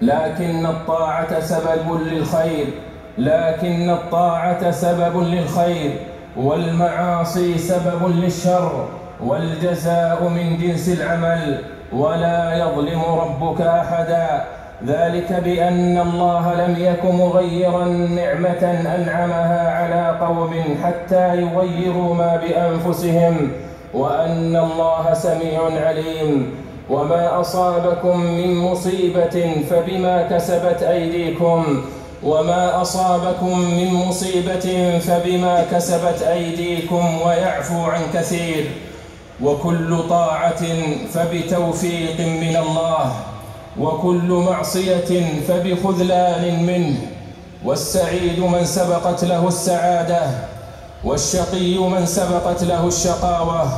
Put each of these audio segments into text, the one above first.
لكن الطاعة سبب للخير والمعاصي سبب للشر والجزاء من جنس العمل ولا يظلم ربك أحدا. ذلك بأن الله لم يكن مغيرا نعمة أنعمها على قوم حتى يغيروا ما بأنفسهم وأن الله سميع عليم. وما أصابكم من مصيبة فبما كسبت أيديكم ويعفو عن كثير. وكل طاعة فبتوفيق من الله وكل معصية فبخذلان منه. والسعيد من سبقت له السعادة والشقي من سبقت له الشقاوة.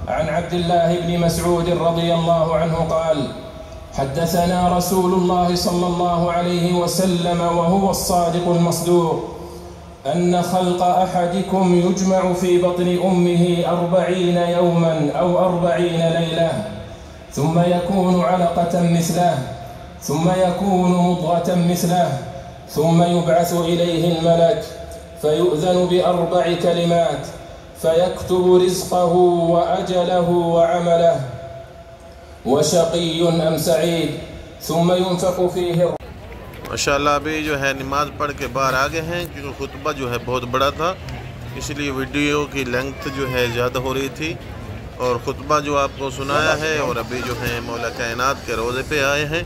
عن عبد الله بن مسعود رضي الله عنه قال: حدثنا رسول الله صلى الله عليه وسلم وهو الصادق المصدوق أن خلق أحدكم يجمع في بطن أمه 40 يوما أو 40 ليلة ثم يكون علقة مثله ثم يكون مضغة مثله ثم يبعث إليه الملك فيؤذن بأربع كلمات فيكتب رزقه وأجله وعمله وشقي أم سعيد ثم ينفق فيه. ماشاءاللہ ابھی جو ہے نماز پڑھ کے باہر آگے ہیں کیونکہ خطبہ جو ہے بہت بڑا تھا، اس لیے ویڈیو کی لینگتھ جو ہے زیادہ ہو رہی تھی، اور خطبہ جو آپ کو سنایا ہے، اور ابھی جو ہیں مولا کائنات کے روضے پہ آئے ہیں،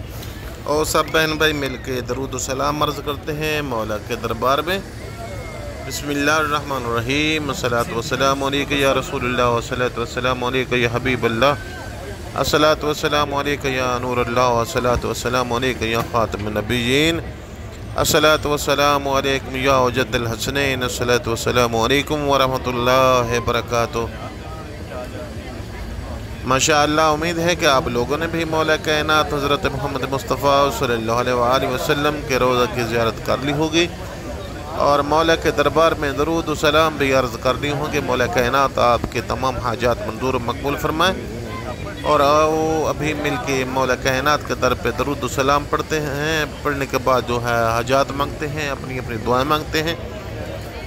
اور سب بہن بھائی مل کے درود و سلام عرض کرتے ہیں مولا کے دربار میں۔ بسم اللہ الرحمن الرحیم، الصلاۃ والسلام علیک یا رسول اللہ، والصلاۃ والسلام علیک یا حبیب اللہ، الصلاۃ والسلام علیک یا نور اللہ، والصلاۃ والسلام علیک یا خاتم النبیین، الصلاۃ والسلام علیکم یا وجد الحسنین، الصلاۃ والسلام علیکم ورحمۃ اللہ وبرکاتہ۔ ماشاءاللہ امید ہے کہ آپ لوگوں نے بھی مولا کائنات حضرت محمد مصطفیٰ صلی اللہ علیہ وآلہ وسلم کے روضہ کی زیارت کر لی ہوگی، اور مولا کے دربار میں درود و سلام بھی عرض کر لی ہوں گے۔ مولا کائنات آپ کے تمام حاجات منظور و مقبول فرمائیں، اور آؤ ابھی مل کے مولا کائنات کے در پہ درود و سلام پڑھتے ہیں، پڑھنے کے بعد جو ہے حاجات مانگتے ہیں، اپنی اپنی دعائیں مانگتے ہیں۔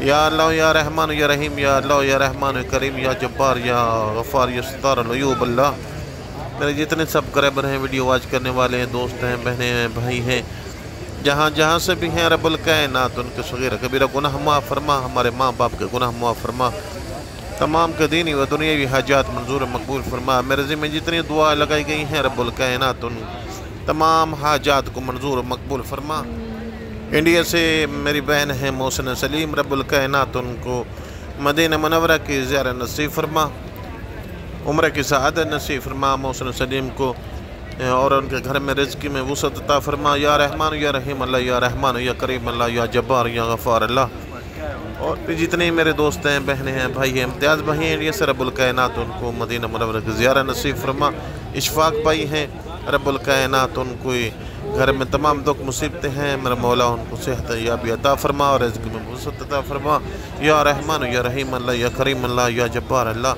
یا اللہ یا رحمان یا رحیم، یا اللہ یا رحمان کریم، یا جبار یا غفار یا ستار العیوب۔ اللہ میرے جتنے سبسکرائبر ہیں، ویڈیو واچ کرنے والے ہیں، دوست ہیں، بہنیں ہیں، بھائی ہیں، جہاں جہاں سے بھی ہیں، رب الکائنات ان کے صغیر کبیرہ گناہ معاف فرما، ہمارے ماں باپ کے گناہ معاف فرما، تمام کے دینی و دنیاوی حاجات منظور و مقبول فرما۔ میرے ذمہ جتنی دعا لگائی گئی ہیں، رب الکائنات ان تمام حاجات کو منظور و مقبول فرما۔ انڈیا سے میری بہن ہے محسن سلیم، رب الکائنات ان کو مدینہ منورہ کی زیارت نصیب فرما، عمرہ کی سعادت نصیب فرما محسن سلیم کو، اور ان کے گھر میں رزق میں وسعت عطا فرما۔ یا رحمان یا رحیم اللہ، یا رحمان یا کریم اللہ، یا جبار یا غفار اللہ۔ اور بھی جتنے میرے دوست ہیں، بہنیں ہیں، بھائی ہیں، امتیاز بھائی ہیں انڈیا سے، رب الکائنات ان کو مدینہ منورہ کی زیارت نصیب فرما۔ اشفاق بھائی ہیں، رب الکائنات ان کو گھر میں تمام دکھ مصیبتیں ہیں، میرا مولا ان کو صحت یابی عطا فرما اور رزق میں وسعت عطا فرما۔ یا رحمان یا رحیم اللہ، یا کریم اللہ، یا جبار اللہ۔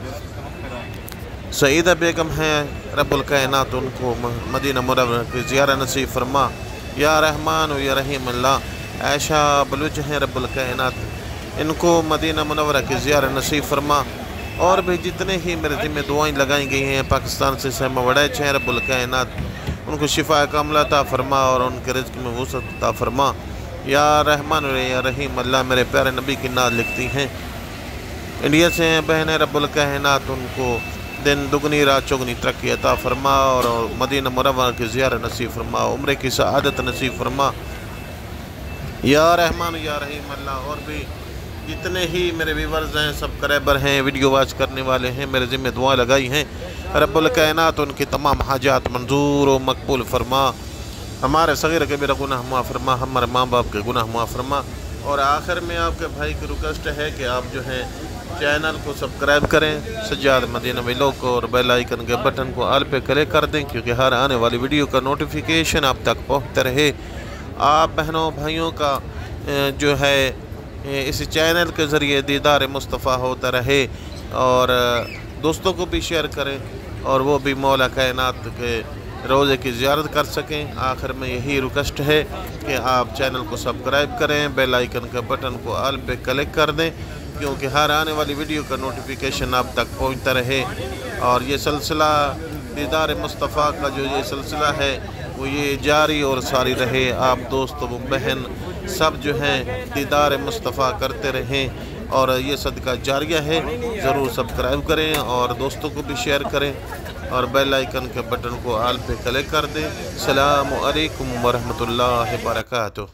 سعیدہ بیگم ہیں، رب الکائنات ان کو مدینہ منورہ کی زیارت نصیب فرما۔ یا رحمان یا رحیم اللہ۔ عائشہ بلوچ ہیں، رب الکائنات ان کو مدینہ منورہ کی زیارت نصیب فرما۔ اور بھی جتنے ہی میرے ذمہ دعائیں لگائی گئی ہیں، پاکستان سے سہمہ وڑیچ ہیں، رب الکائنات ان کو شفا کاملہ عطا فرما اور ان کے رزق میں وسعت عطا فرما۔ یا رحمان یا رحیم اللہ، میرے پیارے نبی کی نعت لکھتی ہیں، انڈیا سے ہیں بہنیں، رب الکائنات ان کو دن دگنی رات چگنی ترقی عطا فرما، اور مدینہ منورہ کی زیارت نصیب فرما، عمرے کی سعادت نصیب فرما۔ یا رحمان یا رحیم اللہ۔ اور بھی جتنے ہی میرے ویورز ہیں، سبسکرائبر ہیں، ویڈیو واچ کرنے والے ہیں، میرے ذمہ دعا لگائی ہیں، رب الکائنات ان کی تمام حاجات منظور و مقبول فرما، ہمارے صغیر کبیرہ گناہ معاف فرما، ہمارے ماں باپ کے گناہ معاف فرما۔ اور آخر میں آپ کے بھائی کی ریکویسٹ ہے کہ آپ جو ہیں چینل کو سبسکرائب کریں، سجاد مدینہ ویلوگ کو، اور بیل آئیکن کے بٹن کو آل پہ کلک کر دیں، کیونکہ ہر آنے والی ویڈیو کا نوٹیفیکیشن آپ تک پہنچتا رہے۔ آپ بہنوں بھائیوں کا جو ہے اس چینل کے ذریعے دیدار مصطفیٰ ہوتا رہے، اور دوستوں کو بھی شیئر کریں، اور وہ بھی مولا کائنات کے روضے کی زیارت کر سکیں۔ آخر میں یہی ریکویسٹ ہے کہ آپ چینل کو سبسکرائب کریں، بیل آئیکن کے بٹن کو آل پہ کلک کر دیں، کیونکہ ہر آنے والی ویڈیو کا نوٹیفیکیشن آپ تک پہنچتا رہے، اور یہ سلسلہ دیدار مصطفیٰ کا جو یہ سلسلہ ہے وہ یہ جاری اور ساری رہے۔ آپ دوست و بہن سب جو ہیں دیدار مصطفیٰ کرتے رہیں، اور یہ صدقہ جاریہ ہے۔ ضرور سبسکرائب کریں اور دوستوں کو بھی شیئر کریں، اور بیل آئیکن کے بٹن کو آل پہ کلک کر دیں۔ السلام علیکم ورحمۃ اللہ وبرکاتہ۔